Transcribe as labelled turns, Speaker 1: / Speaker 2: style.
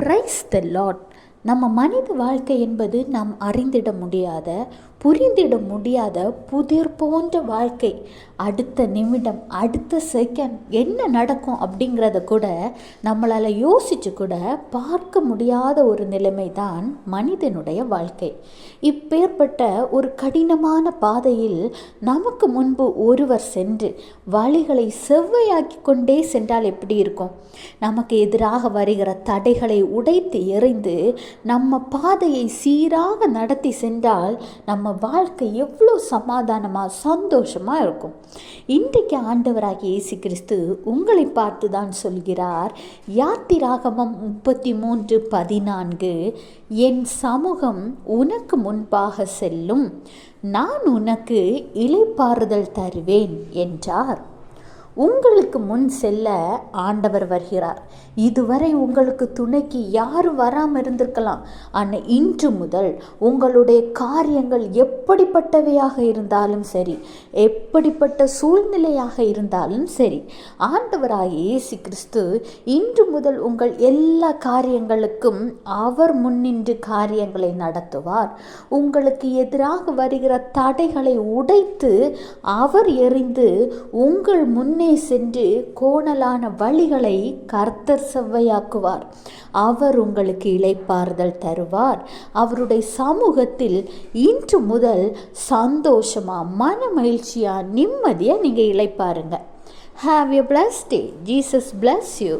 Speaker 1: Praise the Lord. நம்ம மனித வாழ்க்கை என்பது நாம் அறிந்திட முடியாத, புரிந்திட முடியாத புதிர் போன்ற வாழ்க்கை. அடுத்த நிமிடம், அடுத்த செகண்ட் என்ன நடக்கும் அப்படிங்கிறத கூட நம்மளால் யோசித்து கூட பார்க்க முடியாத ஒரு நிலைமை தான் மனிதனுடைய வாழ்க்கை. இப்பேற்பட்ட ஒரு கடினமான பாதையில் நமக்கு முன்பு ஒருவர் சென்று வழிகளை செவ்வையாக்கி கொண்டே சென்றால் எப்படி இருக்கும்? நமக்கு எதிராக வருகிற தடைகளை உடைத்து எறிந்து நம்ம பாதையை சீராக நடத்தி சென்றால் நம்ம வாழ்க்கை எவ்வளோ சமாதானமாக சந்தோஷமாக இருக்கும். இன்றைக்கு ஆண்டவராகிய இயேசு கிறிஸ்து உங்களை பார்த்து தான் சொல்கிறார். யாத்திராகமம் 33:14, என் சமூகம் உனக்கு முன்பாக செல்லும், நான் உனக்கு இளைப்பாறுதல் தருவேன் என்றார். உங்களுக்கு முன் செல்ல ஆண்டவர் வருகிறார். இதுவரை உங்களுக்கு துணைக்கு யாரும் வராமல் இருந்திருக்கலாம். ஆனால் இன்று முதல் உங்களுடைய காரியங்கள் எப்படிப்பட்டவையாக இருந்தாலும் சரி, எப்படிப்பட்ட சூழ்நிலையாக இருந்தாலும் சரி, ஆண்டவராகிய இயேசு கிறிஸ்து இன்று முதல் உங்கள் எல்லா காரியங்களுக்கும் அவர் முன்னின்று காரியங்களை நடத்துவார். உங்களுக்கு எதிராக வருகிற தடைகளை உடைத்து அவர் எறிந்து உங்கள் முன்னே சென்று கோணலான வழிகளை கர்த்தர் செவ்வையாக்குவார். அவர் உங்களுக்கு இளைப்பாறுதல் தருவார். அவருடைய சமூகத்தில் இன்று முதல் சந்தோஷமா, மன மகிழ்ச்சியா, நிம்மதியா நீங்க இளைப்பாருங்க. Have a blessed day. Jesus bless you.